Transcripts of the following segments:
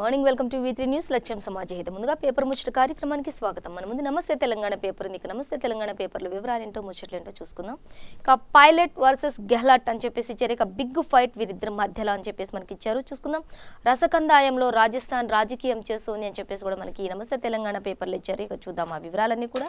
Morning welcome to V3 news లక్ష్యం సమాజహిత ముందుగా paper ముచ్చట కార్యక్రమానికి స్వాగతం. మన ముందు నమస్తే తెలంగాణ పేపర్ ఉంది. నమస్తే తెలంగాణ పేపర్లో వివరాలు ఏంటో ముచ్చట్లు ఏంటో చూసుకుందాం. ఇక పైలట్ వర్సెస్ గెహ్లాట్ అని చెప్పేసి ఇచ్చారు. ఇక బిగ్ ఫైట్ వీరిద్దరి మధ్యలో అని చెప్పేసి మనకి ఇచ్చారు. చూసుకుందాం. రసకందాయంలో రాజస్థాన్ రాజకీయం చేస్తుంది అని చెప్పేసి కూడా మనకి నమస్తే తెలంగాణ పేపర్లో ఇచ్చారు. ఇక చూద్దాం ఆ వివరాలన్నీ కూడా.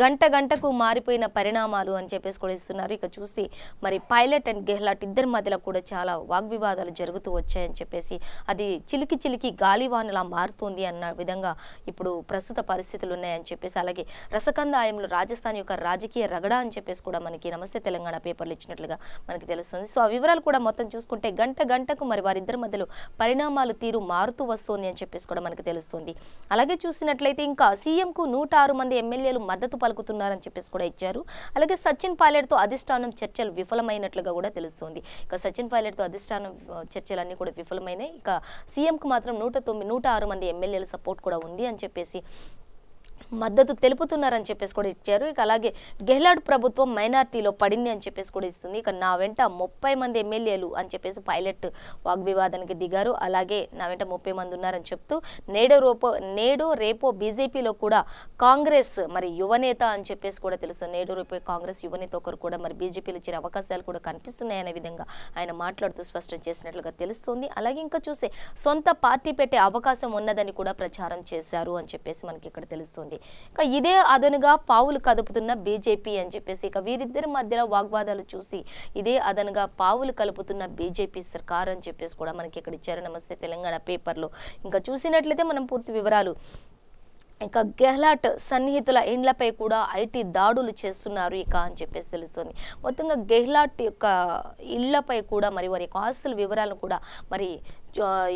గంట గంటకు మారిపోయిన పరిణామాలు అని చెప్పేసి కూడా ఇస్తున్నారు. ఇక చూస్తే మరి పైలట్ అండ్ గెహ్లాట్ ఇద్దరి మధ్యలో కూడా చాలా వాగ్వివాదాలు జరుగుతూ వచ్చాయని చెప్పేసి అది చిలికి గాలివానలా మారుతోంది అన్న విధంగా ఇప్పుడు ప్రస్తుత పరిస్థితులు ఉన్నాయని చెప్పేసి అలాగే రసకందాయంలో రాజస్థాన్ యొక్క రాజకీయ రగడ అని చెప్పేసి కూడా మనకి నమస్తే తెలంగాణ పేపర్లు ఇచ్చినట్లుగా మనకి తెలుస్తుంది. సో ఆ వివరాలు కూడా మొత్తం చూసుకుంటే గంట గంటకు మరి వారిద్దరి మధ్యలో పరిణామాలు తీరు మారుతూ వస్తుంది అని చెప్పేసి కూడా మనకి తెలుస్తుంది. అలాగే చూసినట్లయితే ఇంకా సీఎంకు 106 మంది ఎమ్మెల్యేలు మద్దతు పలుకుతున్నారని చెప్పేసి కూడా ఇచ్చారు. అలాగే సచిన్ పైలట్తో అధిష్టానం చర్చలు విఫలమైనట్లుగా కూడా తెలుస్తుంది. ఇక సచిన్ పైలట్తో అధిష్టానం చర్చలన్నీ కూడా విఫలమైనాయి. ఇక సీఎంకు మాత్రం 106 మంది ఎమ్మెల్యేల సపోర్ట్ కూడా ఉంది అని చెప్పేసి మద్దతు తెలుపుతున్నారని చెప్పేసి కూడా ఇచ్చారు. ఇక అలాగే గెహ్లాట్ ప్రభుత్వం మైనార్టీలో పడింది అని చెప్పేసి కూడా ఇస్తుంది. ఇక నా వెంట 30 మంది ఎమ్మెల్యేలు అని చెప్పేసి పైలట్ వాగ్వివాదానికి దిగారు. అలాగే నా వెంట 30 మంది ఉన్నారని చెప్తూ నేడో రేపో బీజేపీలో కూడా కాంగ్రెస్ మరి యువనేత అని చెప్పేసి కూడా తెలుసు. నేడో రేపో కాంగ్రెస్ యువనేత ఒకరు కూడా మరి బీజేపీలో ఇచ్చే అవకాశాలు కూడా కనిపిస్తున్నాయనే విధంగా ఆయన మాట్లాడుతూ స్పష్టం చేసినట్లుగా తెలుస్తుంది. అలాగే ఇంకా చూస్తే సొంత పార్టీ పెట్టే అవకాశం ఉన్నదని కూడా ప్రచారం చేశారు అని చెప్పేసి మనకి ఇక్కడ తెలుస్తుంది. ఇక ఇదే అదనుగా పావులు కదుపుతున్న బీజేపీ అని చెప్పేసి ఇక వీరిద్దరి మధ్యలో వాగ్వాదాలు చూసి ఇదే అదనుగా పావులు కలుపుతున్న బీజేపీ సర్కార్ అని చెప్పేసి కూడా మనకి ఇక్కడ ఇచ్చారు నమస్తే తెలంగాణ పేపర్లో. ఇంకా చూసినట్లయితే మనం పూర్తి వివరాలు ఇక గెహ్లాట్ సన్నిహితుల ఇండ్లపై కూడా ఐటీ దాడులు చేస్తున్నారు ఇక అని చెప్పేసి తెలుస్తుంది. మొత్తంగా గెహ్లాట్ యొక్క ఇళ్లపై కూడా మరి వారి యొక్క ఆస్తుల వివరాలను కూడా మరి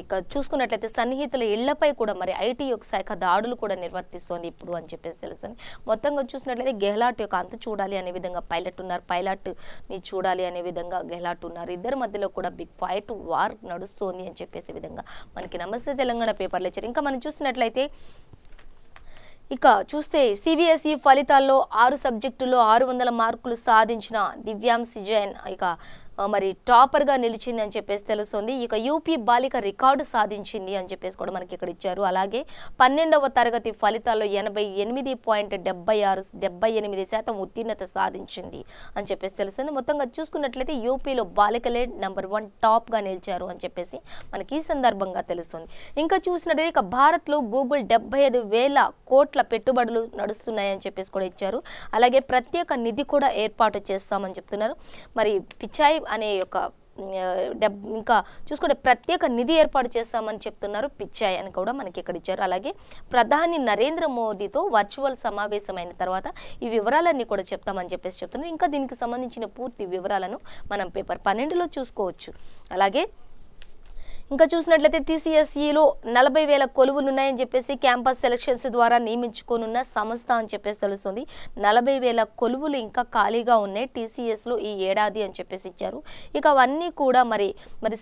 ఇక చూసుకున్నట్లయితే సన్నిహితుల ఇళ్లపై కూడా మరి ఐటీ యొక్క శాఖ దాడులు కూడా నిర్వర్తిస్తోంది ఇప్పుడు అని చెప్పేసి తెలుస్తుంది. మొత్తంగా చూసినట్లయితే గెహ్లాట్ యొక్క అంతు చూడాలి అనే విధంగా పైలట్ ఉన్నారు, పైలట్ని చూడాలి అనే విధంగా గెహ్లాట్ ఉన్నారు. ఇద్దరి మధ్యలో కూడా బిగ్ ఫైట్ వార్ నడుస్తోంది అని చెప్పేసి విధంగా మనకి నమస్తే తెలంగాణ పేపర్లు ఇచ్చారు. ఇంకా మనం చూసినట్లయితే ఇక చూస్తే సిబిఎస్ఈ ఫలితాల్లో 6 సబ్జెక్టుల్లో 600 మార్కులు సాధించిన దివ్యాంశి జైన్ ఇక మరి టాపర్గా నిలిచింది అని చెప్పేసి తెలుస్తుంది. ఇక యూపీ బాలిక రికార్డు సాధించింది అని చెప్పేసి కూడా మనకి ఇక్కడ ఇచ్చారు. అలాగే 12వ తరగతి ఫలితాల్లో 88.76% ఉత్తీర్ణత సాధించింది అని చెప్పేసి తెలుస్తుంది. మొత్తంగా చూసుకున్నట్లయితే యూపీలో బాలికలే నెంబర్ 1 టాప్గా నిలిచారు అని చెప్పేసి మనకి ఈ సందర్భంగా తెలుస్తుంది. ఇంకా చూసినట్లయితే ఇక భారత్లో గూగుల్ 75,000 కోట్ల పెట్టుబడులు నడుస్తున్నాయని చెప్పేసి కూడా ఇచ్చారు. అలాగే ప్రత్యేక నిధి కూడా ఏర్పాటు చేస్తామని చెప్తున్నారు. మరి పిచాయ్ అనే యొక్క ఇంకా చూసుకుంటే ప్రత్యేక నిధి ఏర్పాటు చేస్తామని చెప్తున్నారు పిచ్చాయ్ అని కూడా మనకి ఇక్కడ ఇచ్చారు. అలాగే ప్రధాని నరేంద్ర మోదీతో వర్చువల్ సమావేశమైన తర్వాత ఈ వివరాలన్నీ కూడా చెప్తామని చెప్పేసి చెప్తున్నారు. ఇంకా దీనికి సంబంధించిన పూర్తి వివరాలను మనం పేపర్ 12లో చూసుకోవచ్చు. అలాగే ఇంకా చూసినట్లయితే టీసీఎస్ఈలో 40,000 కొలువులు ఉన్నాయని చెప్పేసి క్యాంపస్ సెలక్షన్స్ ద్వారా నియమించుకోనున్న సంస్థ అని చెప్పేసి తెలుస్తుంది. 40,000 కొలువులు ఇంకా ఖాళీగా ఉన్నాయి టీసీఎస్లో ఈ ఏడాది అని చెప్పేసి ఇచ్చారు. ఇక అవన్నీ కూడా మరి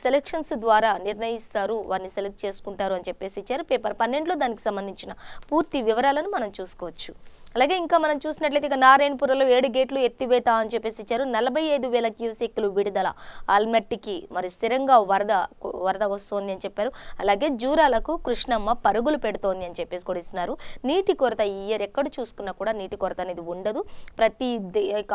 సెలక్షన్స్ ద్వారా నిర్ణయిస్తారు, వారిని సెలెక్ట్ చేసుకుంటారు అని చెప్పేసి ఇచ్చారు. పేపర్ 12లో దానికి సంబంధించిన పూర్తి వివరాలను మనం చూసుకోవచ్చు. అలాగే ఇంకా మనం చూసినట్లయితే ఇక నారాయణపురంలో 7 గేట్లు ఎత్తివేత అని చెప్పేసి ఇచ్చారు. 45,000 క్యూసెక్లు విడుదల ఆల్మట్టికి మరి స్థిరంగా వరద వస్తోంది అని చెప్పారు. అలాగే జూరాలకు కృష్ణమ్మ పరుగులు పెడుతోంది అని చెప్పేసి కూడా ఇస్తున్నారు. నీటి కొరత ఈ ఇయర్ ఎక్కడ చూసుకున్నా కూడా నీటి కొరత అనేది ఉండదు.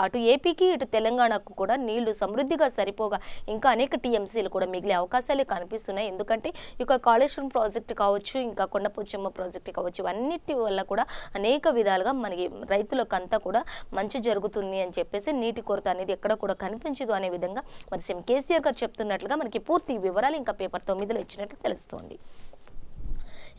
అటు ఏపీకి ఇటు తెలంగాణకు కూడా నీళ్లు సమృద్ధిగా సరిపోగా ఇంకా అనేక టీఎంసీలు కూడా మిగిలే అవకాశాలు కనిపిస్తున్నాయి. ఎందుకంటే ఇక కాళేశ్వరం ప్రాజెక్టు కావచ్చు, ఇంకా కొండపోచమ్మ ప్రాజెక్టు కావచ్చు, అన్నిటి వల్ల కూడా అనేక విధాలుగా మనకి రైతులకంతా కూడా మంచి జరుగుతుంది అని చెప్పేసి నీటి కొరత అనేది ఎక్కడ కూడా కనిపించదు అనే విధంగా మరి సీఎం కేసీఆర్ గారు చెప్తున్నట్లుగా మనకి పూర్తి వివరాలు ఇంకా పేపర్ 9లో ఇచ్చినట్లు తెలుస్తోంది.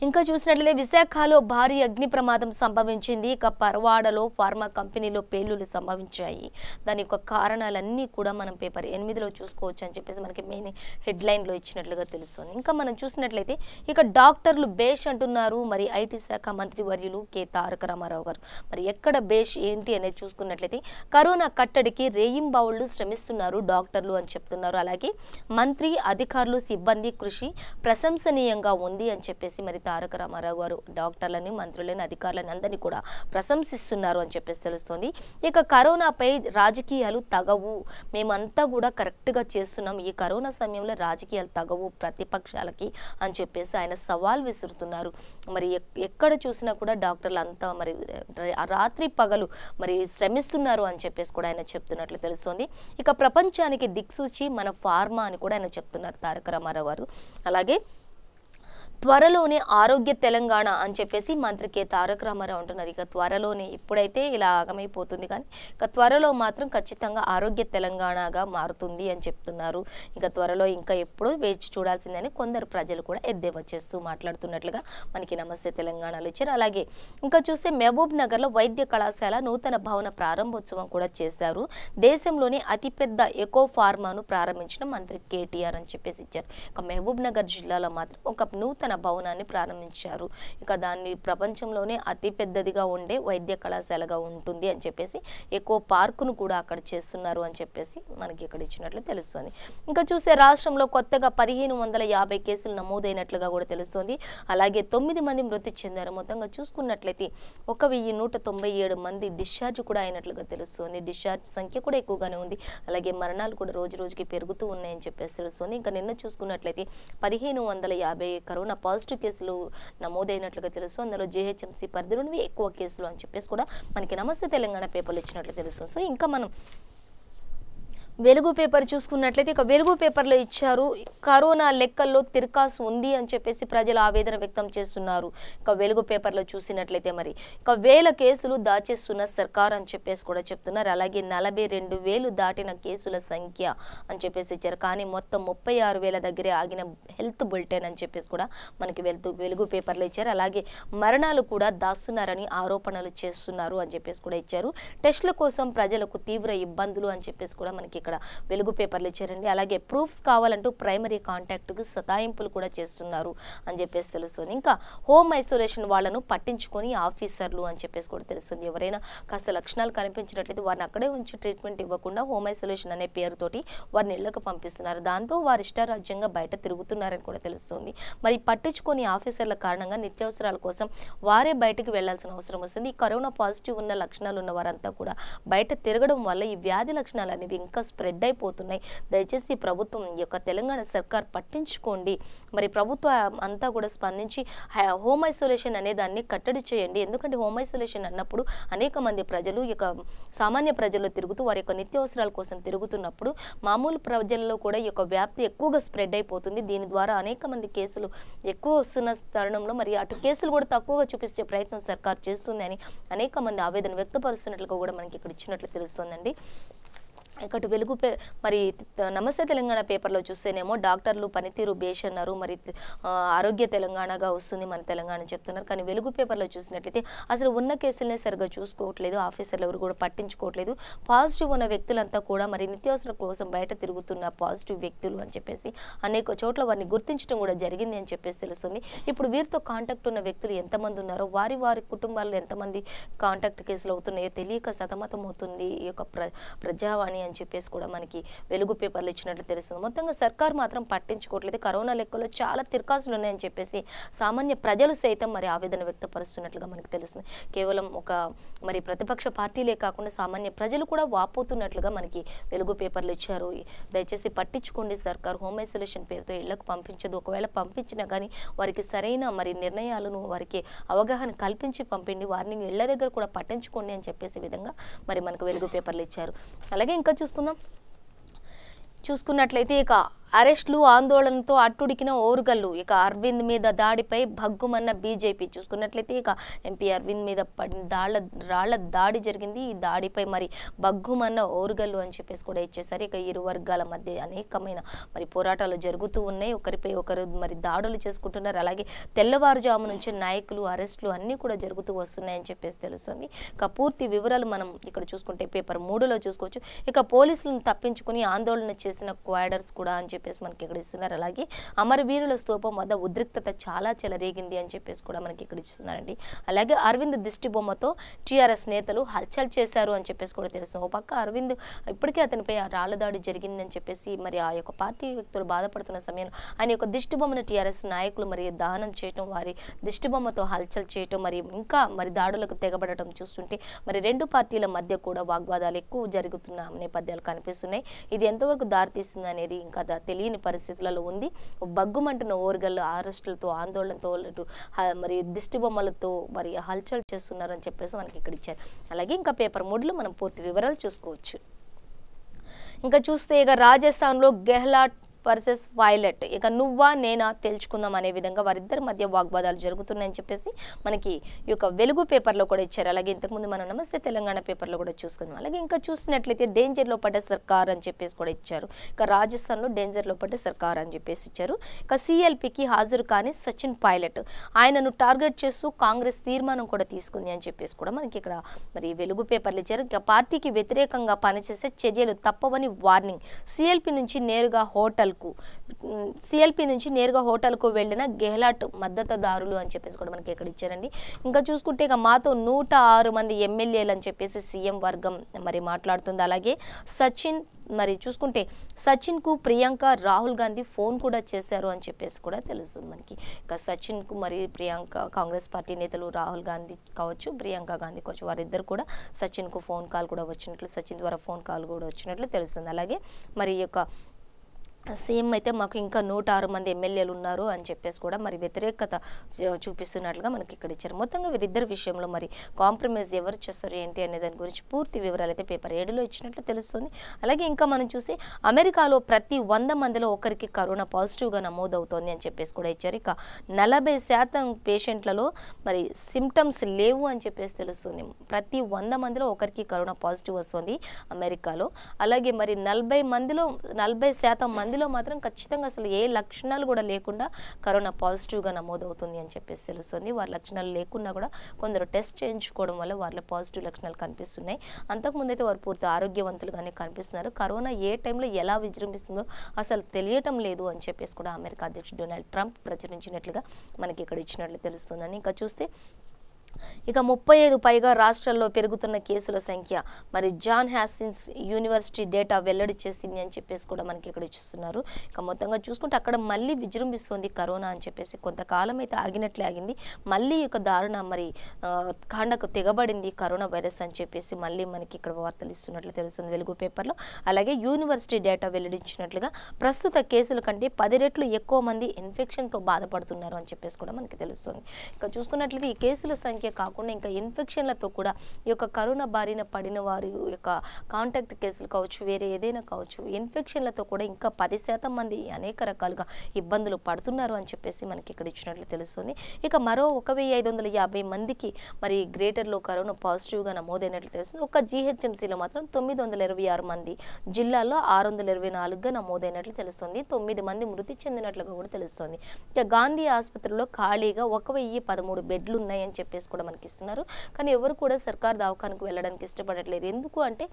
ఇంకా చూసినట్లయితే విశాఖలో భారీ అగ్ని ప్రమాదం సంభవించింది. ఇక పర్వాడలో ఫార్మా కంపెనీలో పేలుళ్లు సంభవించాయి. దాని యొక్క కారణాలన్నీ కూడా మనం పేపర్ 8లో చూసుకోవచ్చు అని చెప్పేసి మనకి మెయిన్ హెడ్లైన్లో ఇచ్చినట్లుగా తెలుస్తుంది. ఇంకా మనం చూసినట్లయితే ఇక డాక్టర్లు బేష్ అంటున్నారు మరి ఐటీ శాఖ మంత్రి వర్యులు కె తారక రామారావు గారు. మరి ఎక్కడ బేష్ ఏంటి అనేది చూసుకున్నట్లయితే కరోనా కట్టడికి రేయింబావుళ్లు శ్రమిస్తున్నారు డాక్టర్లు అని చెప్తున్నారు. అలాగే మంత్రి, అధికారులు, సిబ్బంది కృషి ప్రశంసనీయంగా ఉంది అని చెప్పేసి మరి తారక రామారావు గారు డాక్టర్లని, మంత్రులని, అధికారులని అందరినీ కూడా ప్రశంసిస్తున్నారు అని చెప్పేసి తెలుస్తోంది. ఇక కరోనాపై రాజకీయాలు తగవు, మేమంతా కూడా కరెక్ట్గా చేస్తున్నాం, ఈ కరోనా సమయంలో రాజకీయాలు తగవు ప్రతిపక్షాలకి అని చెప్పేసి ఆయన సవాల్ విసురుతున్నారు. మరి ఎక్కడ చూసినా కూడా డాక్టర్లు అంతా మరి రాత్రి పగలు మరి శ్రమిస్తున్నారు అని చెప్పేసి కూడా ఆయన చెప్తున్నట్లు తెలుస్తోంది. ఇక ప్రపంచానికి దిక్సూచి మన ఫార్మా అని కూడా ఆయన చెప్తున్నారు తారక రామారావు గారు. అలాగే త్వరలోనే ఆరోగ్య తెలంగాణ అని చెప్పేసి మంత్రి కె తారక రామారావు అంటున్నారు. ఇక త్వరలోనే, ఇప్పుడైతే ఇలా ఆగమైపోతుంది కానీ ఇక త్వరలో మాత్రం ఖచ్చితంగా ఆరోగ్య తెలంగాణగా మారుతుంది అని చెప్తున్నారు. ఇక త్వరలో ఇంకా ఎప్పుడూ వేచి చూడాల్సిందని కొందరు ప్రజలు కూడా ఎద్దేవా చేస్తూ మాట్లాడుతున్నట్లుగా మనకి నమస్తే తెలంగాణలో ఇచ్చారు. అలాగే ఇంకా చూస్తే మహబూబ్ నగర్లో వైద్య కళాశాల నూతన భవన ప్రారంభోత్సవం కూడా చేశారు. దేశంలోనే అతిపెద్ద ఎకో ఫార్మాను ప్రారంభించిన మంత్రి కేటీఆర్ అని చెప్పేసి ఇచ్చారు. ఇక మహబూబ్ నగర్ జిల్లాలో మాత్రం ఒక నూతన భవనాన్ని ప్రారంభించారు. ఇక దాన్ని ప్రపంచంలోనే అతి పెద్దదిగా ఉండే వైద్య కళాశాలగా ఉంటుంది అని చెప్పేసి ఎకో పార్కును కూడా అక్కడ చేస్తున్నారు అని చెప్పేసి మనకి ఇక్కడ ఇచ్చినట్లు తెలుస్తుంది. ఇంకా చూస్తే రాష్ట్రంలో కొత్తగా 1550 కేసులు నమోదైనట్లుగా కూడా తెలుస్తుంది. అలాగే 9 మంది మృతి చెందారు. మొత్తంగా చూసుకున్నట్లయితే 1197 మంది డిశ్చార్జ్ కూడా అయినట్లుగా తెలుస్తుంది. డిశ్చార్జ్ సంఖ్య కూడా ఎక్కువగానే ఉంది. అలాగే మరణాలు కూడా రోజు రోజుకి పెరుగుతూ ఉన్నాయని చెప్పేసి తెలుస్తుంది. ఇంకా నిన్న చూసుకున్నట్లయితే 1550 కరోనా పాజిటివ్ కేసులు నమోదైనట్లుగా తెలుసు. అందులో జీహెచ్ఎంసీ పరిధిలోనివి ఎక్కువ కేసులు అని చెప్పేసి కూడా మనకి నమస్తే తెలంగాణ పేపర్లు ఇచ్చినట్లు తెలుస్తుంది. సో ఇంకా మనం వెలుగు పేపర్ చూసుకున్నట్లయితే ఇక వెలుగు పేపర్లో ఇచ్చారు, కరోనా లెక్కల్లో తిరకాసు ఉంది అని చెప్పేసి ప్రజలు ఆవేదన వ్యక్తం చేస్తున్నారు. ఇక వెలుగు పేపర్లో చూసినట్లయితే మరి ఇక 1000 కేసులు దాచేస్తున్న సర్కార్ అని చెప్పేసి కూడా చెప్తున్నారు. అలాగే 42,000 దాటిన కేసుల సంఖ్య అని చెప్పేసి ఇచ్చారు. కానీ మొత్తం 36,000 దగ్గరే ఆగిన హెల్త్ బులెటిన్ అని చెప్పేసి కూడా మనకి వెలుగు పేపర్లో ఇచ్చారు. అలాగే మరణాలు కూడా దాస్తున్నారని ఆరోపణలు చేస్తున్నారు అని చెప్పేసి కూడా ఇచ్చారు. టెస్టుల కోసం ప్రజలకు తీవ్ర ఇబ్బందులు అని చెప్పేసి కూడా మనకి ఇక్కడ వెలుగు పేపర్లు ఇచ్చారండి. అలాగే ప్రూఫ్స్ కావాలంటూ ప్రైమరీ కాంటాక్ట్కు సతాయింపులు కూడా చేస్తున్నారు అని చెప్పేసి తెలుస్తుంది. ఇంకా హోమ్ ఐసోలేషన్ వాళ్ళను పట్టించుకొని ఆఫీసర్లు అని చెప్పేసి కూడా తెలుస్తుంది. ఎవరైనా కాస్త లక్షణాలు కనిపించినట్లయితే వారిని అక్కడే ఉంచి ట్రీట్మెంట్ ఇవ్వకుండా హోమ్ ఐసోలేషన్ అనే పేరుతోటి వారిని ఇళ్లకు పంపిస్తున్నారు. దాంతో వారి ఇష్టారాజ్యంగా బయట తిరుగుతున్నారని కూడా తెలుస్తుంది. మరి పట్టించుకొని ఆఫీసర్ల కారణంగా నిత్యావసరాల కోసం వారే బయటకు వెళ్లాల్సిన అవసరం వస్తుంది. ఈ కరోనా పాజిటివ్ ఉన్న లక్షణాలు ఉన్న వారంతా కూడా బయట తిరగడం వల్ల ఈ వ్యాధి లక్షణాలు అనేవి ఇంకా స్ప్రెడ్ అయిపోతున్నాయి. దయచేసి ప్రభుత్వం ఈ యొక్క తెలంగాణ సర్కార్ పట్టించుకోండి. మరి ప్రభుత్వం అంతా కూడా స్పందించి హోమ్ ఐసోలేషన్ అనే దాన్ని కట్టడి చేయండి. ఎందుకంటే హోమ్ ఐసోలేషన్ అన్నప్పుడు అనేక మంది ప్రజలు ఈ యొక్క సామాన్య ప్రజల్లో తిరుగుతూ వారి యొక్క నిత్యావసరాల కోసం తిరుగుతున్నప్పుడు మామూలు ప్రజల్లో కూడా ఈ యొక్క వ్యాప్తి ఎక్కువగా స్ప్రెడ్ అయిపోతుంది. దీని ద్వారా అనేక మంది కేసులు ఎక్కువ వస్తున్న తరుణంలో మరి అటు కేసులు కూడా తక్కువగా చూపించే ప్రయత్నం సర్కార్ చేస్తుంది అని అనేక మంది ఆవేదన వ్యక్తపరుస్తున్నట్లుగా కూడా మనకి ఇక్కడ ఇచ్చినట్లు తెలుస్తుందండి. ఇక్కడ వెలుగు మరి నమస్తే తెలంగాణ పేపర్లో చూస్తేనేమో డాక్టర్లు పనితీరు బేష్ అన్నారు. మరి ఆరోగ్య తెలంగాణగా వస్తుంది మన తెలంగాణ చెప్తున్నారు. కానీ వెలుగు పేపర్లో చూసినట్లయితే అసలు ఉన్న కేసులనే సరిగ్గా చూసుకోవట్లేదు, ఆఫీసర్లు ఎవరు కూడా పట్టించుకోవట్లేదు. పాజిటివ్ ఉన్న వ్యక్తులంతా కూడా మరి నిత్యావసరం కోసం బయట తిరుగుతున్న పాజిటివ్ వ్యక్తులు అని చెప్పేసి అనేక చోట్ల వారిని గుర్తించడం కూడా జరిగింది అని చెప్పేసి తెలుస్తుంది. ఇప్పుడు వీరితో కాంటాక్ట్ ఉన్న వ్యక్తులు ఎంతమంది ఉన్నారో, వారి కుటుంబాల్లో ఎంతమంది కాంటాక్ట్ కేసులు అవుతున్నాయో తెలియక సతమతం అవుతుంది ఈ యొక్క ప్రజావాణి అని చెప్పేసి కూడా మనకి వెలుగు పేపర్లు ఇచ్చినట్లు తెలుస్తుంది. మొత్తంగా సర్కార్ మాత్రం పట్టించుకోవట్లేదు. కరోనా లెక్కలో చాలా తిరకాసులు ఉన్నాయని చెప్పేసి సామాన్య ప్రజలు సైతం మరి ఆవేదన వ్యక్తపరుస్తున్నట్లుగా మనకు తెలుస్తుంది. కేవలం ఒక మరి ప్రతిపక్ష పార్టీలే కాకుండా సామాన్య ప్రజలు కూడా వాపోతున్నట్లుగా మనకి వెలుగు పేపర్లు ఇచ్చారు. దయచేసి పట్టించుకోండి సర్కార్, హోమ్ ఐసోలేషన్ పేరుతో ఇళ్లకు పంపించదు. ఒకవేళ పంపించినా కానీ వారికి సరైన మరి నిర్ణయాలను వారికి అవగాహన కల్పించి పంపిండి, వారిని ఇళ్ల దగ్గర కూడా పట్టించుకోండి అని చెప్పేసే విధంగా మరి మనకు వెలుగు పేపర్లు ఇచ్చారు. అలాగే ఇంకా చూసుకున్నట్లయితే ఇక అరెస్టులు ఆందోళనతో అట్టుడికిన ఓరుగల్లు. ఇక అరవింద్ మీద దాడిపై భగ్గుమన్న బీజేపీ. చూసుకున్నట్లయితే ఇక ఎంపీ అరవింద్ మీద రాళ్ల దాడి జరిగింది. ఈ దాడిపై మరి భగ్గుమన్న ఓరుగల్లు అని చెప్పేసి కూడా ఇచ్చేసారు. ఇక ఇరు వర్గాల మధ్య అనేకమైన మరి పోరాటాలు జరుగుతూ ఉన్నాయి. ఒకరిపై ఒకరు మరి దాడులు చేసుకుంటున్నారు. అలాగే తెల్లవారుజాము నుంచి నాయకులు అరెస్టులు అన్నీ కూడా జరుగుతూ వస్తున్నాయని చెప్పేసి తెలుస్తుంది. ఇక పూర్తి వివరాలు మనం ఇక్కడ చూసుకుంటే పేపర్ 3లో చూసుకోవచ్చు. ఇక పోలీసులను తప్పించుకుని ఆందోళన చేసిన క్వాడర్స్ కూడా అని చెప్పేసి మనకి ఇక్కడ ఇస్తున్నారు. అలాగే అమరవీరుల స్తూపం వద్ద ఉద్రిక్తత చాలా చెలరేగింది అని చెప్పేసి కూడా మనకి ఇక్కడ ఇస్తున్నారండి. అలాగే అరవింద్ దిష్టి బొమ్మతో టీఆర్ఎస్ నేతలు హల్చల్ చేశారు అని చెప్పేసి కూడా తెలుసు. ఓ పక్క అరవింద్ ఇప్పటికే అతనిపై రాళ్ల దాడి జరిగిందని చెప్పేసి మరి ఆ యొక్క పార్టీ వ్యక్తులు బాధపడుతున్న సమయంలో ఆయన యొక్క దిష్టి బొమ్మను టీఆర్ఎస్ నాయకులు మరి దహనం చేయటం, వారి దిష్టి బొమ్మతో హల్చల్ చేయటం, మరి ఇంకా మరి దాడులకు తెగబడటం చూస్తుంటే మరి రెండు పార్టీల మధ్య కూడా వాగ్వాదాలు ఎక్కువ జరుగుతున్న నేపథ్యాలు కనిపిస్తున్నాయి. ఇది ఎంతవరకు దారితీస్తుంది అనేది ఇంకా తెలియని పరిస్థితులలో ఉంది. బగ్గుమంటున్న ఓర్గల్లు అరెస్టులతో ఆందోళనతో మరి దిష్టి బొమ్మలతో మరి హల్చల్ చేస్తున్నారని చెప్పేసి మనకి ఇక్కడ ఇచ్చారు. అలాగే ఇంకా పేపర్ మూడ్లో మనం పూర్తి వివరాలు చూసుకోవచ్చు. ఇంకా చూస్తే ఇక రాజస్థాన్లో గెహ్లాట్ వర్సెస్ పైలట్, ఇక నువ్వా నేనా తేల్చుకుందాం అనే విధంగా వారిద్దరి మధ్య వాగ్వాదాలు జరుగుతున్నాయని చెప్పేసి మనకి ఈ యొక్క వెలుగు పేపర్లో కూడా ఇచ్చారు. అలాగే ఇంతకుముందు మనం నమస్తే తెలంగాణ పేపర్లో కూడా చూసుకుందాం. అలాగే ఇంకా చూసినట్లయితే డేంజర్లో పడ్డ సర్కార్ అని చెప్పేసి కూడా ఇచ్చారు. ఇక రాజస్థాన్లో డేంజర్లో పడ్డ సర్కార్ అని చెప్పేసి ఇచ్చారు. ఇక సిఎల్పికి హాజరు కాని సచిన్ పైలట్, ఆయనను టార్గెట్ చేస్తూ కాంగ్రెస్ తీర్మానం కూడా తీసుకుంది అని చెప్పేసి కూడా మనకి ఇక్కడ మరి వెలుగు పేపర్లు ఇచ్చారు. ఇక పార్టీకి వ్యతిరేకంగా పనిచేసే చర్యలు తప్పవని వార్నింగ్. సిఎల్పి నుంచి నేరుగా హోటల్కు వెళ్ళిన గెహ్లాట్ మద్దతుదారులు అని చెప్పేసి కూడా మనకి ఇక్కడ ఇచ్చారండి. ఇంకా చూసుకుంటే ఇక మాతో 106 మంది ఎమ్మెల్యేలు అని చెప్పేసి సీఎం వర్గం మరి మాట్లాడుతుంది. అలాగే సచిన్ మరి చూసుకుంటే సచిన్కు ప్రియాంక రాహుల్ గాంధీ ఫోన్ కూడా చేశారు అని చెప్పేసి కూడా తెలుస్తుంది మనకి. ఇక సచిన్కు మరి ప్రియాంక కాంగ్రెస్ పార్టీ నేతలు రాహుల్ గాంధీ కావచ్చు, ప్రియాంక గాంధీ కావచ్చు, వారిద్దరు కూడా సచిన్కు ఫోన్ కాల్ కూడా వచ్చినట్లు, సచిన్ ద్వారా ఫోన్ కాల్ కూడా వచ్చినట్లు తెలుస్తుంది. అలాగే మరి ఈ యొక్క సీఎం అయితే మాకు ఇంకా 106 మంది ఎమ్మెల్యేలు ఉన్నారు అని చెప్పేసి కూడా మరి వ్యతిరేకత చూపిస్తున్నట్లుగా మనకి ఇక్కడ ఇచ్చారు. మొత్తంగా వీరిద్దరి విషయంలో మరి కాంప్రమైజ్ ఎవరు చేస్తారు ఏంటి అనే దాని గురించి పూర్తి వివరాలు అయితే పేపర్ 7లో ఇచ్చినట్లు తెలుస్తుంది. అలాగే ఇంకా మనం చూసి అమెరికాలో ప్రతి 100 మందిలో ఒకరికి కరోనా పాజిటివ్గా నమోదవుతోంది అని చెప్పేసి కూడా ఇచ్చారు. ఇక 40% పేషెంట్లలో మరి సిమ్టమ్స్ లేవు అని చెప్పేసి తెలుస్తుంది. ప్రతి 100 మందిలో ఒకరికి కరోనా పాజిటివ్ వస్తుంది అమెరికాలో. అలాగే మరి 40% మందిలో మాత్రం ఖచ్చితంగా అసలు ఏ లక్షణాలు కూడా లేకుండా కరోనా పాజిటివ్గా నమోదవుతుంది అని చెప్పేసి తెలుస్తుంది. వారి లక్షణాలు లేకున్నా కూడా కొందరు టెస్ట్ చేయించుకోవడం వల్ల వారిలో పాజిటివ్ లక్షణాలు కనిపిస్తున్నాయి. అంతకుముందైతే వారు పూర్తి ఆరోగ్యవంతులుగానే కనిపిస్తున్నారు. కరోనా ఏ టైంలో ఎలా విజృంభిస్తుందో అసలు తెలియటం లేదు అని చెప్పేసి కూడా అమెరికా అధ్యక్షుడు డొనాల్డ్ ట్రంప్ ప్రచురించినట్లుగా మనకి ఇక్కడ ఇచ్చినట్లు తెలుస్తుందని. ఇంకా చూస్తే ఇక 35 పైగా రాష్ట్రాల్లో పెరుగుతున్న కేసుల సంఖ్య మరి జాన్ హాస్కిన్స్ యూనివర్సిటీ డేటా వెల్లడి చేసింది అని చెప్పేసి కూడా మనకి ఇక్కడ ఇస్తున్నారు. ఇక మొత్తంగా చూసుకుంటే అక్కడ మళ్ళీ విజృంభిస్తుంది కరోనా అని చెప్పేసి, కొంతకాలం అయితే ఆగినట్లే ఆగింది, మళ్ళీ ఇక దారుణ మరి కాండకు తెగబడింది కరోనా వైరస్ అని చెప్పేసి మళ్ళీ మనకి ఇక్కడ వార్తలు ఇస్తున్నట్లు తెలుస్తుంది వెలుగు పేపర్లో. అలాగే యూనివర్సిటీ డేటా వెల్లడించినట్లుగా ప్రస్తుత కేసుల కంటే 10 రెట్లు ఎక్కువ మంది ఇన్ఫెక్షన్తో బాధపడుతున్నారు అని చెప్పేసి కూడా మనకి తెలుస్తుంది. ఇక చూసుకున్నట్లయితే ఈ కేసుల సంఖ్య కాకుండా ఇంకా ఇన్ఫెక్షన్లతో కూడా ఈ యొక్క కరోనా బారిన పడిన వారి యొక్క కాంటాక్ట్ కేసులు కావచ్చు, వేరే ఏదైనా కావచ్చు, ఇన్ఫెక్షన్లతో కూడా ఇంకా 10% మంది అనేక రకాలుగా ఇబ్బందులు పడుతున్నారు అని చెప్పేసి మనకి ఇక్కడ ఇచ్చినట్లు తెలుస్తుంది. ఇక మరో 1550 మందికి మరి గ్రేటర్లో కరోనా పాజిటివ్గా నమోదైనట్లు తెలుస్తుంది. ఒక జీహెచ్ఎంసీలో మాత్రం 926 మంది, జిల్లాల్లో 624గా నమోదైనట్లు తెలుస్తుంది. 9 మంది మృతి చెందినట్లుగా కూడా తెలుస్తుంది. ఇక గాంధీ ఆసుపత్రిలో ఖాళీగా 1013 బెడ్లు ఉన్నాయని చెప్పేసి కూడా మనకి ఇస్తున్నారు. కానీ ఎవరు కూడా సర్కార్ దవాఖానకు వెళ్ళడానికి ఇష్టపడట్లేదు. ఎందుకు అంటే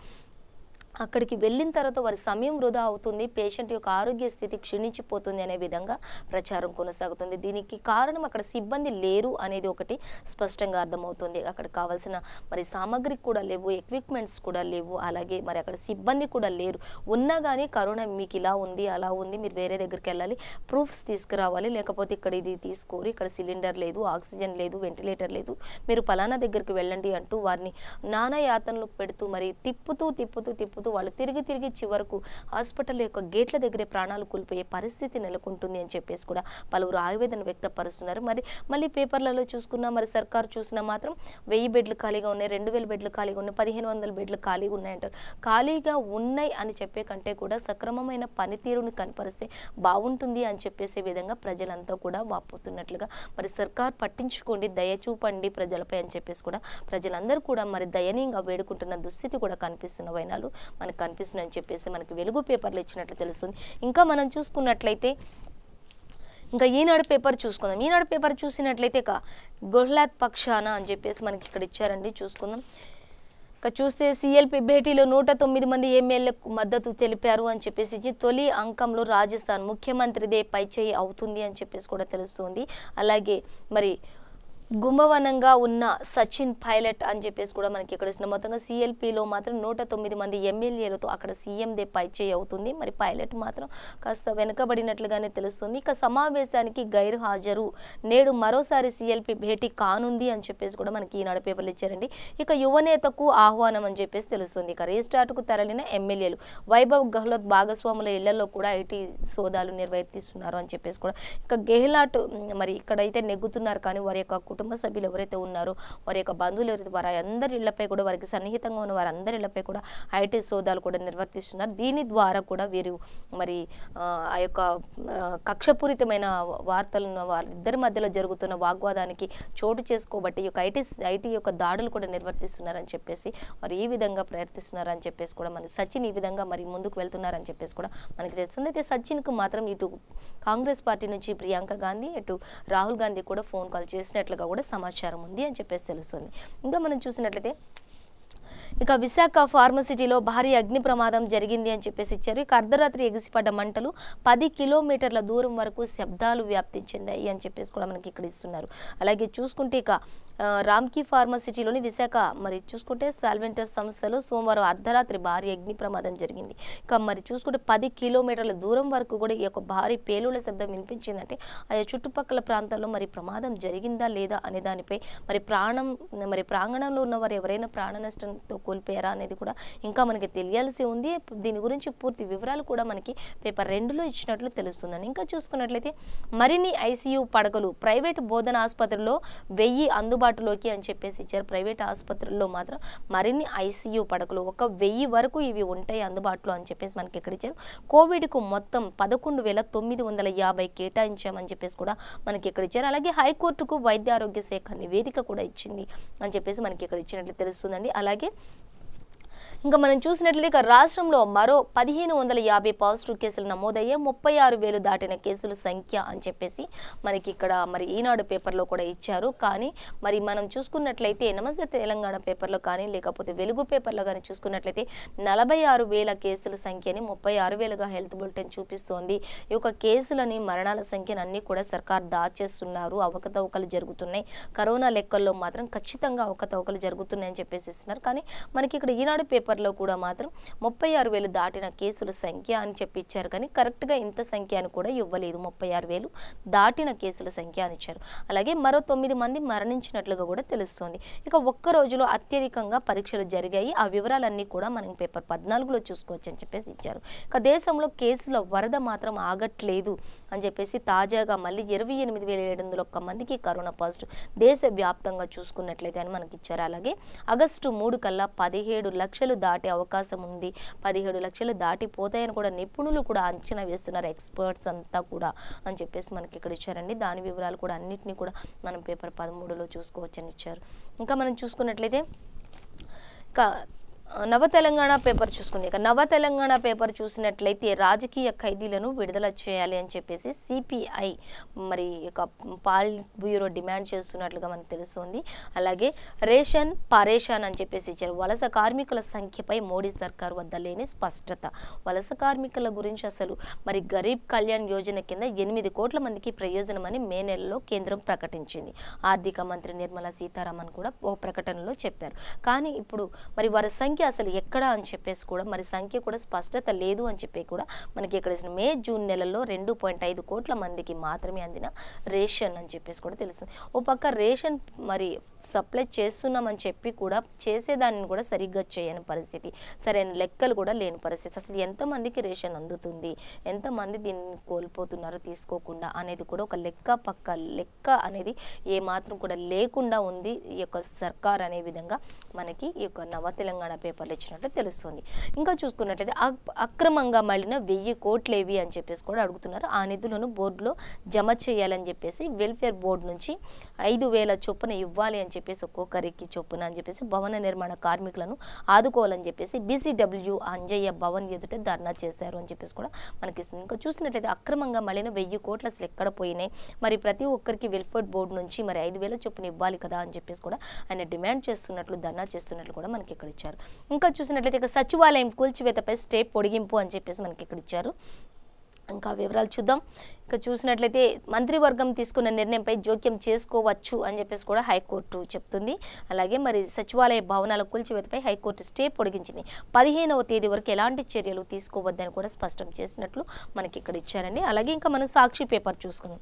అక్కడికి వెళ్ళిన తర్వాత వారి సమయం వృధా అవుతుంది, పేషెంట్ యొక్క ఆరోగ్య స్థితి క్షీణించిపోతుంది అనే విధంగా ప్రచారం కొనసాగుతుంది. దీనికి కారణం అక్కడ సిబ్బంది లేరు అనేది ఒకటి స్పష్టంగా అర్థమవుతుంది. అక్కడ కావాల్సిన మరి సామాగ్రి కూడా లేవు, ఎక్విప్మెంట్స్ కూడా లేవు, అలాగే మరి అక్కడ సిబ్బంది కూడా లేరు. ఉన్నా కానీ కరోనా మీకు ఇలా ఉంది అలా ఉంది, మీరు వేరే దగ్గరికి వెళ్ళాలి, ప్రూఫ్స్ తీసుకురావాలి, లేకపోతే ఇక్కడ ఇది తీసుకోరు, ఇక్కడ సిలిండర్ లేదు, ఆక్సిజన్ లేదు, వెంటిలేటర్ లేదు, మీరు పలానా దగ్గరికి వెళ్ళండి అంటూ వారిని నానా యాతనలు పెడుతూ మరి తిప్పుతూ వాళ్ళు తిరిగి చివరకు హాస్పిటల్ యొక్క గేట్ల దగ్గరే ప్రాణాలు కోల్పోయే పరిస్థితి నెలకొంటుంది అని చెప్పేసి కూడా పలువురు ఆవేదన వ్యక్తపరుస్తున్నారు. మళ్ళీ పేపర్లలో చూసుకున్నా మరి సర్కారు చూసినా మాత్రం 1000 బెడ్లు ఖాళీగా ఉన్నాయి, 2000 బెడ్లు ఖాళీగా ఉన్నాయి, 1500 బెడ్లు ఖాళీగా ఉన్నాయంటారు. ఖాళీగా ఉన్నాయి అని చెప్పే కంటే కూడా సక్రమమైన పనితీరుని కనపరిస్తే బాగుంటుంది అని చెప్పేసే విధంగా ప్రజలంతా కూడా వాపోతున్నట్లుగా మరి సర్కార్ పట్టించుకోండి, దయ చూపండి ప్రజలపై అని చెప్పేసి కూడా ప్రజలందరూ కూడా మరి దయనీయంగా వేడుకుంటున్న దుస్థితి కూడా కనిపిస్తున్న వైనాలు మనకు కనిపిస్తున్నాయని చెప్పేసి మనకి వెలుగు పేపర్లు ఇచ్చినట్లు తెలుస్తుంది. ఇంకా మనం చూసుకున్నట్లయితే ఇంకా ఈనాడు పేపర్ చూసుకుందాం. ఈనాడు పేపర్ చూసినట్లయితే గెహ్లాట్ పక్షాన అని చెప్పేసి మనకి ఇక్కడ ఇచ్చారండి, చూసుకుందాం. ఇక చూస్తే సిఎల్పి భేటీలో 109 మంది ఎమ్మెల్యేలకు మద్దతు తెలిపారు అని చెప్పేసి తొలి అంకంలో రాజస్థాన్ ముఖ్యమంత్రిదే పైచేయి అవుతుంది అని చెప్పేసి కూడా తెలుస్తుంది. అలాగే మరి గుంభవనంగా ఉన్న సచిన్ పైలట్ అని చెప్పేసి కూడా మనకి ఇక్కడ ఇస్తున్న మొత్తంగా సిఎల్పిలో మాత్రం 109 మంది ఎమ్మెల్యేలతో అక్కడ సీఎందే పైచేయి అవుతుంది. మరి పైలట్ మాత్రం కాస్త వెనుకబడినట్లుగానే తెలుస్తుంది. ఇక సమావేశానికి గైరు హాజరు, నేడు మరోసారి సిఎల్పి భేటీ కానుంది అని చెప్పేసి కూడా మనకి ఈనాడు పేపర్లు ఇచ్చారండి. ఇక యువనేతకు ఆహ్వానం అని చెప్పేసి తెలుస్తుంది. ఇక రీస్టార్ట్కు తరలిన ఎమ్మెల్యేలు, వైభవ్ గెహ్లోట్ భాగస్వాముల ఇళ్లలో కూడా ఐటీ సోదాలు నిర్వర్తిస్తున్నారు అని చెప్పేసి కూడా ఇక గెహ్లాట్ మరి ఇక్కడైతే నెగ్గుతున్నారు, కానీ వారి యొక్క కుటుంబ సభ్యులు ఎవరైతే ఉన్నారో వారి యొక్క బంధువులు ఎవరైతే వారి అందరి ఇళ్లపై కూడా వారికి సన్నిహితంగా ఉన్న వారందరి ఇళ్లపై కూడా ఐటీ సోదాలు కూడా నిర్వర్తిస్తున్నారు. దీని ద్వారా కూడా వీరు మరి ఆ యొక్క కక్షపూరితమైన వార్తలను వారిద్దరి మధ్యలో జరుగుతున్న వాగ్వాదానికి చోటు చేసుకోబట్టి ఈ యొక్క ఐటీ యొక్క దాడులు కూడా నిర్వర్తిస్తున్నారని చెప్పేసి వారు ఈ విధంగా ప్రయత్నిస్తున్నారని చెప్పేసి కూడా మన సచిన్ ఈ విధంగా మరి ముందుకు వెళ్తున్నారని చెప్పేసి కూడా మనకి తెలుస్తుంది. అయితే సచిన్కు మాత్రం ఇటు కాంగ్రెస్ పార్టీ నుంచి ప్రియాంక గాంధీ, ఇటు రాహుల్ గాంధీ కూడా ఫోన్ కాల్ చేసినట్లుగా కూడా సమాచారం ఉంది అని చెప్పేసి తెలుస్తుంది. ఇంకా మనం చూసినట్లయితే ఇక విశాఖ ఫార్మసిటీలో భారీ అగ్ని ప్రమాదం జరిగింది అని చెప్పేసి ఇచ్చారు. ఇక అర్ధరాత్రి ఎగిసిపడ్డ మంటలు 10 కిలోమీటర్ల దూరం వరకు శబ్దాలు వ్యాప్తి చెందాయి అని చెప్పేసి కూడా మనకి ఇక్కడ ఇస్తున్నారు. అలాగే చూసుకుంటే ఇక రామ్కీ ఫార్మసిటీలోని విశాఖ మరి చూసుకుంటే సాల్వెంటర్ సంస్థలో సోమవారం అర్ధరాత్రి భారీ అగ్ని ప్రమాదం జరిగింది. ఇక మరి చూసుకుంటే 10 కిలోమీటర్ల దూరం వరకు కూడా ఈ యొక్క భారీ పేలుళ్ల శబ్దం వినిపించిందంటే ఆ చుట్టుపక్కల ప్రాంతాల్లో మరి ప్రమాదం జరిగిందా లేదా అనే దానిపై మరి ప్రాంగణంలో ఉన్న వారు ఎవరైనా ప్రాణ నష్టంతో కోల్పోయారా అనేది కూడా ఇంకా మనకి తెలియాల్సి ఉంది. దీని గురించి పూర్తి వివరాలు కూడా మనకి పేపర్ 2లో ఇచ్చినట్లు తెలుస్తుందండి. ఇంకా చూసుకున్నట్లయితే మరిన్ని ఐసీయూ పడకలు ప్రైవేటు బోధన ఆసుపత్రుల్లో 1000 అందుబాటులోకి అని చెప్పేసి ఇచ్చారు. ప్రైవేట్ ఆసుపత్రుల్లో మాత్రం మరిన్ని ఐసీయూ పడకలు 1000 వరకు ఇవి ఉంటాయి అందుబాటులో అని చెప్పేసి మనకి ఇక్కడ ఇచ్చారు. కోవిడ్కు మొత్తం 11,950 కేటాయించామని చెప్పేసి కూడా మనకి ఇక్కడ ఇచ్చారు. అలాగే హైకోర్టుకు వైద్య ఆరోగ్య శాఖ నివేదిక కూడా ఇచ్చింది అని చెప్పేసి మనకి ఇక్కడ ఇచ్చినట్లు తెలుస్తుందండి. అలాగే ఇంకా మనం చూసినట్లయితే రాష్ట్రంలో మరో 1550 పాజిటివ్ కేసులు నమోదయ్యే 36,000 దాటిన కేసుల సంఖ్య అని చెప్పేసి మనకి ఇక్కడ మరి ఈనాడు పేపర్లో కూడా ఇచ్చారు. కానీ మరి మనం చూసుకున్నట్లయితే నమస్తే తెలంగాణ పేపర్లో కానీ లేకపోతే వెలుగు పేపర్లో కానీ చూసుకున్నట్లయితే 46,000 కేసుల సంఖ్యని 36,000గా హెల్త్ బులెటిన్ చూపిస్తోంది. ఈ యొక్క కేసులని మరణాల సంఖ్యను అన్ని కూడా సర్కార్ దాచేస్తున్నారు, అవకతవకలు జరుగుతున్నాయి, కరోనా లెక్కల్లో మాత్రం ఖచ్చితంగా అవకతవకలు జరుగుతున్నాయని చెప్పేసి ఇస్తున్నారు. కానీ మనకి ఇక్కడ ఈనాడు పేపర్లో కూడా మాత్రం 36,000 దాటిన కేసుల సంఖ్య అని చెప్పి ఇచ్చారు. కానీ కరెక్ట్గా ఇంత సంఖ్య అని కూడా ఇవ్వలేదు, 36,000 దాటిన కేసుల సంఖ్య అని ఇచ్చారు. అలాగే మరో 9 మంది మరణించినట్లుగా కూడా తెలుస్తోంది. ఇక ఒక్క రోజులో అత్యధికంగా పరీక్షలు జరిగాయి. ఆ వివరాలన్నీ కూడా మనం పేపర్ 14లో చూసుకోవచ్చు అని చెప్పేసి ఇచ్చారు. ఇక దేశంలో కేసుల వరద మాత్రం ఆగట్లేదు అని చెప్పేసి తాజాగా మళ్ళీ 28,701 మందికి కరోనా పాజిటివ్ దేశవ్యాప్తంగా చూసుకున్నట్లయితే అని మనకి ఇచ్చారు. అలాగే ఆగస్టు 3 కల్లా 17 లక్షలు దాటే అవకాశం ఉంది, 17 లక్షలు దాటిపోతాయని కూడా నిపుణులు కూడా అంచనా వేస్తున్నారు, ఎక్స్పర్ట్స్ అంతా కూడా అని చెప్పేసి మనకి ఇక్కడ ఇచ్చారండి. దాని వివరాలు కూడా అన్నిటినీ కూడా మనం పేపర్ 13లో చూసుకోవచ్చని ఇచ్చారు. ఇంకా మనం చూసుకున్నట్లయితే నవ తెలంగాణ పేపర్ చూసుకుంది. ఇక నవ తెలంగాణ పేపర్ చూసినట్లయితే రాజకీయ ఖైదీలను విడుదల చేయాలి అని చెప్పేసి సిపిఐ మరి ఇక పాల్ బ్యూరో డిమాండ్ చేస్తున్నట్లుగా మనకు తెలుస్తుంది. అలాగే రేషన్ పరేషాన్ అని చెప్పేసి ఇచ్చారు. వలస కార్మికుల సంఖ్యపై మోడీ సర్కార్ వద్ద లేని స్పష్టత. వలస కార్మికుల గురించి అసలు మరి గరీబ్ కళ్యాణ్ యోజన కింద 8 కోట్ల మందికి ప్రయోజనమని మే నెలలో కేంద్రం ప్రకటించింది. ఆర్థిక మంత్రి నిర్మలా సీతారామన్ కూడా ఓ ప్రకటనలో చెప్పారు. కానీ ఇప్పుడు మరి వారి సంఖ్య అసలు ఎక్కడ అని చెప్పేసి కూడా మరి సంఖ్య కూడా స్పష్టత లేదు అని చెప్పి కూడా మనకి ఇక్కడ మే జూన్ నెలల్లో 2.5 కోట్ల మందికి మాత్రమే అందిన రేషన్ అని చెప్పేసి కూడా తెలుస్తుంది. ఓ పక్క రేషన్ మరి సప్లై చేస్తున్నామని చెప్పి కూడా చేసేదాన్ని కూడా సరిగ్గా చేయని పరిస్థితి, సరైన లెక్కలు కూడా లేని పరిస్థితి. అసలు ఎంతమందికి రేషన్ అందుతుంది, ఎంతమంది దీన్ని కోల్పోతున్నారో తీసుకోకుండా అనేది కూడా ఒక లెక్క అనేది ఏమాత్రం కూడా లేకుండా ఉంది ఈ యొక్క సర్కార్ అనే విధంగా మనకి ఈ యొక్క నవ తెలంగాణ పేపర్లు ఇచ్చినట్లు తెలుస్తుంది. ఇంకా చూసుకున్నట్లయితే అక్రమంగా మళ్ళిన 1000 కోట్లేవి అని చెప్పేసి కూడా అడుగుతున్నారు. ఆ నిధులను బోర్డులో జమ చేయాలని చెప్పేసి వెల్ఫేర్ బోర్డు నుంచి 5,000 చొప్పున ఇవ్వాలి అని అని చెప్పేసి ఒక్కొక్కరికి చొప్పున అని చెప్పేసి భవన నిర్మాణ కార్మికులను ఆదుకోవాలని చెప్పేసి BCW అంజయ్య భవన్ ఎదుట ధర్నా చేశారు అని చెప్పేసి కూడా మనకి ఇంకా చూసినట్లయితే అక్రమంగా మళ్ళీ 1000 కోట్లు అసలు ఎక్కడ పోయినాయి, మరి ప్రతి ఒక్కరికి వెల్ఫేర్ బోర్డు నుంచి మరి 5,000 చొప్పున ఇవ్వాలి కదా అని చెప్పేసి కూడా ఆయన డిమాండ్ చేస్తున్నట్లు ధర్నా చేస్తున్నట్లు కూడా మనకి ఇక్కడ ఇచ్చారు. ఇంకా చూసినట్లయితే ఇక సచివాలయం కూల్చివేతపై స్టే పొడిగింపు అని చెప్పేసి మనకి ఇక్కడ ఇచ్చారు. ఇంకా వివరాలు చూద్దాం. ఇక చూసినట్లయితే మంత్రివర్గం తీసుకున్న నిర్ణయంపై జోక్యం చేసుకోవచ్చు అని చెప్పేసి కూడా హైకోర్టు చెప్తుంది. అలాగే మరి సచివాలయ భవనాల కూల్చివేతపై హైకోర్టు స్టే పొడిగించింది. 15వ తేదీ వరకు ఎలాంటి చర్యలు తీసుకోవద్దని కూడా స్పష్టం చేసినట్లు మనకి ఇక్కడ ఇచ్చారండి. అలాగే ఇంకా మనం సాక్షి పేపర్ చూసుకుందాం.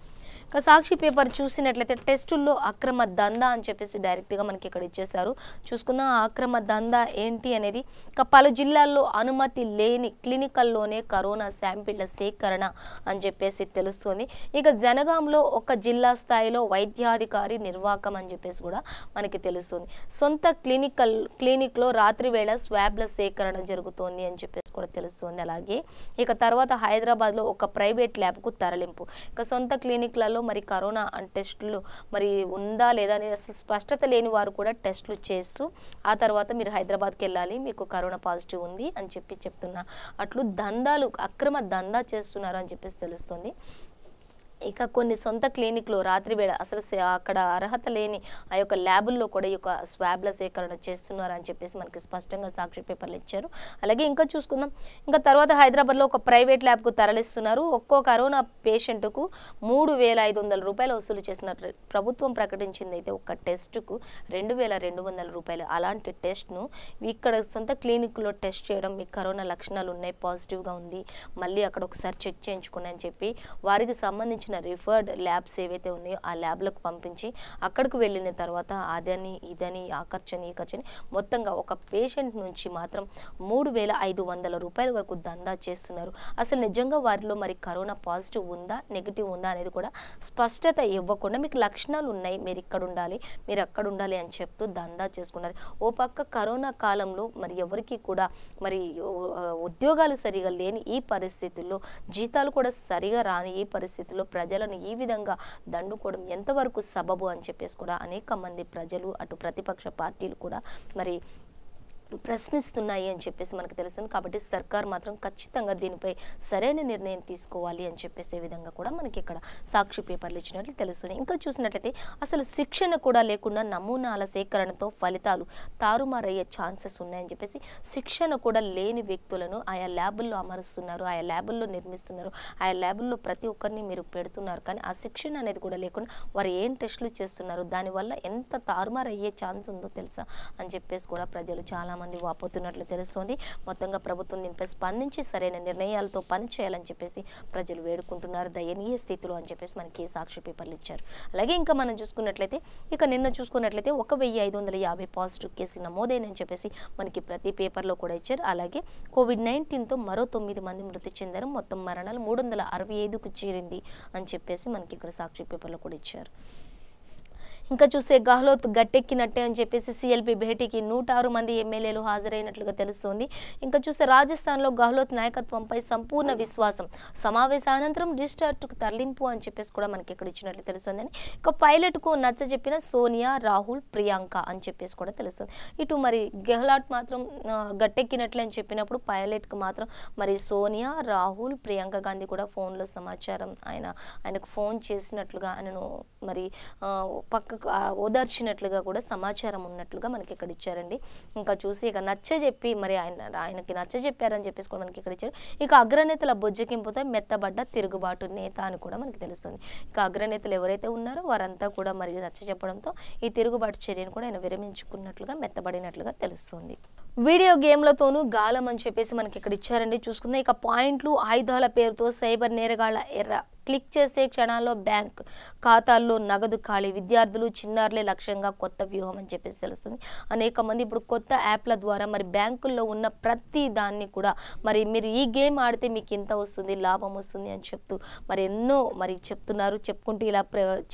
ఇక సాక్షి పేపర్ చూసినట్లయితే టెస్టుల్లో అక్రమ దందా అని చెప్పేసి డైరెక్ట్గా మనకి ఇక్కడ ఇచ్చేశారు. చూసుకుందాం ఆ అక్రమ దందా ఏంటి అనేది. ఇక పలు జిల్లాల్లో అనుమతి లేని క్లినికల్లోనే కరోనా శాంపిళ్ల సేకరణ అని చెప్పేసి తెలుస్తుంది. ఇక జనగాంలో ఒక జిల్లా స్థాయిలో వైద్యాధికారి నిర్వాహకం అని చెప్పేసి కూడా మనకి తెలుస్తుంది. సొంత క్లినిక్లో రాత్రి వేళ స్వాబ్ల సేకరణ జరుగుతోంది అని చెప్పేసి కూడా తెలుస్తుంది. అలాగే ఇక తర్వాత హైదరాబాద్లో ఒక ప్రైవేట్ ల్యాబ్కు తరలింపు. ఇక సొంత క్లినిక్లలో మరి కరోనా టెస్టులు మరి ఉందా లేదా అనేది అసలు స్పష్టత లేని వారు కూడా టెస్టులు చేస్తూ ఆ తర్వాత మీరు హైదరాబాద్కి వెళ్ళాలి, మీకు కరోనా పాజిటివ్ ఉంది అని చెప్తున్నా అట్లు దందాలు అక్రమ దందా చేస్తున్నారు అని చెప్పేసి తెలుస్తుంది. ఇక కొన్ని సొంత క్లినిక్లో రాత్రి వేళ అసలు అక్కడ అర్హత లేని ఆ యొక్క ల్యాబుల్లో కూడా ఈ యొక్క స్వాబ్ల సేకరణ చేస్తున్నారు అని చెప్పేసి మనకి స్పష్టంగా సాక్షి పేపర్లు ఇచ్చారు. అలాగే ఇంకా చూసుకుందాం. ఇంకా తర్వాత హైదరాబాద్లో ఒక ప్రైవేట్ ల్యాబ్కు తరలిస్తున్నారు. ఒక్కో కరోనా పేషెంట్కు 3,500 రూపాయలు వసూలు చేసినట్లు ప్రభుత్వం ప్రకటించింది. అయితే ఒక టెస్టుకు 2,200 రూపాయలు. అలాంటి టెస్ట్ను ఇక్కడ సొంత క్లినిక్లో టెస్ట్ చేయడం, మీకు కరోనా లక్షణాలు ఉన్నాయి, పాజిటివ్గా ఉంది, మళ్ళీ అక్కడ ఒకసారి చెక్ చేయించుకుని అని చెప్పి వారికి సంబంధించిన రిఫర్డ్ ల్యాబ్స్ ఏవైతే ఉన్నాయో ఆ ల్యాబ్లకు పంపించి అక్కడికి వెళ్ళిన తర్వాత అదని ఇదని ఆ ఖర్చుని ఈ ఖర్చుని మొత్తంగా ఒక పేషెంట్ నుంచి మాత్రం 3,500 రూపాయల వరకు దందా చేస్తున్నారు. అసలు నిజంగా వారిలో మరి కరోనా పాజిటివ్ ఉందా నెగిటివ్ ఉందా అనేది కూడా స్పష్టత ఇవ్వకుండా మీకు లక్షణాలు ఉన్నాయి, మీరు ఇక్కడ ఉండాలి, మీరు అక్కడ ఉండాలి అని చెప్తూ దందా చేసుకున్నారు. ఓ పక్క కరోనా కాలంలో మరి ఎవరికి కూడా మరి ఉద్యోగాలు సరిగా లేని ఈ పరిస్థితుల్లో, జీతాలు కూడా సరిగా రాని ఈ పరిస్థితుల్లో ప్రజలను ఈ విధంగా దండుకోవడం ఎంతవరకు సబబు అని చెప్పేసి కూడా అనేక మంది ప్రజలు అటు ప్రతిపక్ష పార్టీలు కూడా మరి ప్రశ్నిస్తున్నాయి అని చెప్పేసి మనకు తెలుస్తుంది. కాబట్టి సర్కార్ మాత్రం ఖచ్చితంగా దీనిపై సరైన నిర్ణయం తీసుకోవాలి అని చెప్పేసే విధంగా కూడా మనకి ఇక్కడ సాక్షి పేపర్లు ఇచ్చినట్లు తెలుస్తుంది. ఇంకా చూసినట్లయితే అసలు శిక్షణ కూడా లేకుండా నమూనాల సేకరణతో ఫలితాలు తారుమారయ్యే ఛాన్సెస్ ఉన్నాయని చెప్పేసి శిక్షణ కూడా లేని వ్యక్తులను ఆయా ల్యాబుల్లో అమరుస్తున్నారు, ఆయా ల్యాబుల్లో నిర్మిస్తున్నారు, ఆయా ల్యాబుల్లో ప్రతి ఒక్కరిని మీరు పెడుతున్నారు. కానీ ఆ శిక్షణ అనేది కూడా లేకుండా వారు ఏం టెస్టులు చేస్తున్నారు, దానివల్ల ఎంత తారుమారయ్యే ఛాన్స్ ఉందో తెలుసా అని చెప్పేసి కూడా ప్రజలు చాలా మంది వాపోతున్నట్లు తెలుస్తోంది. మొత్తంగా ప్రభుత్వం దీనిపై స్పందించి సరైన నిర్ణయాలతో పనిచేయాలని చెప్పేసి ప్రజలు వేడుకుంటున్నారు. దయనీయ స్థితిలో అని చెప్పేసి మనకి సాక్షి పేపర్లు ఇచ్చారు. అలాగే ఇంకా మనం చూసుకున్నట్లయితే నిన్న చూసుకున్నట్లయితే 1,550 పాజిటివ్ కేసులు నమోదైనని చెప్పేసి మనకి ప్రతి పేపర్లో కూడా ఇచ్చారు. అలాగే కోవిడ్-19తో మరో 9 మంది మృతి చెందారు. మొత్తం మరణాలు 365కు చేరింది అని చెప్పేసి మనకి ఇక్కడ సాక్షి పేపర్లో కూడా ఇచ్చారు. ఇంకా చూస్తే గహ్లోత్ గట్టెక్కినట్టే అని చెప్పేసి CLP భేటీకి 106 మంది ఎమ్మెల్యేలు హాజరైనట్లుగా తెలుస్తోంది. ఇంకా చూస్తే రాజస్థాన్లో గహ్లోత్ నాయకత్వంపై సంపూర్ణ విశ్వాసం, సమావేశానంతరం రిస్టార్ట్కు తరలింపు అని చెప్పేసి కూడా మనకి ఇక్కడ ఇచ్చినట్లు తెలుస్తుందని. ఇక పైలట్కు నచ్చజెప్పిన సోనియా, రాహుల్, ప్రియాంక అని చెప్పేసి కూడా తెలుస్తుంది. ఇటు మరి గెహ్లాట్ మాత్రం గట్టెక్కినట్లు అని చెప్పినప్పుడు పైలట్కు మాత్రం మరి సోనియా, రాహుల్, ప్రియాంక గాంధీ కూడా ఫోన్లో సమాచారం ఆయనకు ఫోన్ చేసినట్లుగా ఆయనను మరి పక్క ఓదార్చినట్లుగా కూడా సమాచారం ఉన్నట్లుగా మనకి ఇక్కడ ఇచ్చారండి. ఇంకా చూసి ఇక నచ్చజెప్పి మరి ఆయనకి నచ్చజెప్పారని చెప్పేసి కూడా మనకి ఇక్కడ ఇచ్చారు. ఇక అగ్రనేతల బొజ్జకింపుతో మెత్తబడ్డ తిరుగుబాటు నేత అని కూడా మనకి తెలుస్తుంది. ఇక అగ్రనేతలు ఎవరైతే ఉన్నారో వారంతా కూడా మరి నచ్చజెప్పడంతో ఈ తిరుగుబాటు చర్యను కూడా ఆయన విరమించుకున్నట్లుగా మెత్తబడినట్లుగా తెలుస్తుంది. వీడియో గేమ్లతోనూ గాలం అని చెప్పేసి మనకి ఇక్కడ ఇచ్చారండి. చూసుకుందాం. ఇక పాయింట్లు, ఆయుధాల పేరుతో సైబర్ నేరగాళ్ల ఎర్ర క్లిక్ చేసే క్షణాల్లో బ్యాంక్ ఖాతాల్లో నగదు ఖాళీ, విద్యార్థులు చిన్నారులే లక్ష్యంగా కొత్త వ్యూహం అని చెప్పేసి తెలుస్తుంది. అనేక మంది ఇప్పుడు కొత్త యాప్ల ద్వారా మరి బ్యాంకుల్లో ఉన్న ప్రతి దాన్ని కూడా మరి మీరు ఈ గేమ్ ఆడితే మీకు ఇంత వస్తుంది, లాభం వస్తుంది అని చెప్తూ మరి ఎన్నో మరి చెప్తున్నారు. చెప్పుకుంటూ ఇలా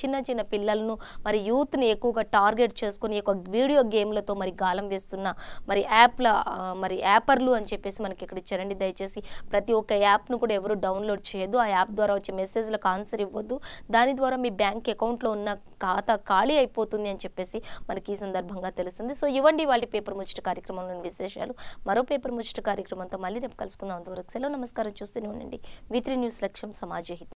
చిన్న చిన్న పిల్లలను మరి యూత్ని ఎక్కువగా టార్గెట్ చేసుకుని ఒక వీడియో గేమ్లతో మరి గాలం వేస్తున్న మరి యాప్ మరి యాపర్లు అని చెప్పేసి మనకి ఇక్కడ ఇచ్చారండి. దయచేసి ప్రతి ఒక్క యాప్ను కూడా ఎవరు డౌన్లోడ్ చేయొద్దు. ఆ యాప్ ద్వారా వచ్చే మెసేజ్లకు ఆన్సర్ ఇవ్వద్దు. దాని ద్వారా మీ బ్యాంక్ అకౌంట్లో ఉన్న ఖాతా ఖాళీ అయిపోతుంది అని చెప్పేసి మనకి ఈ సందర్భంగా తెలుస్తుంది. సో ఇవ్వండి వాళ్ళ పేపర్ ముచ్చట కార్యక్రమంలోని విశేషాలు. మరో పేపర్ ముచ్చట కార్యక్రమంతో మళ్ళీ రేపు కలుసుకుందాం. అంతవరకు సెలవు, నమస్కారం. చూస్తూనే ఉండండి V3 న్యూస్, లక్ష్యం సమాజ హితం.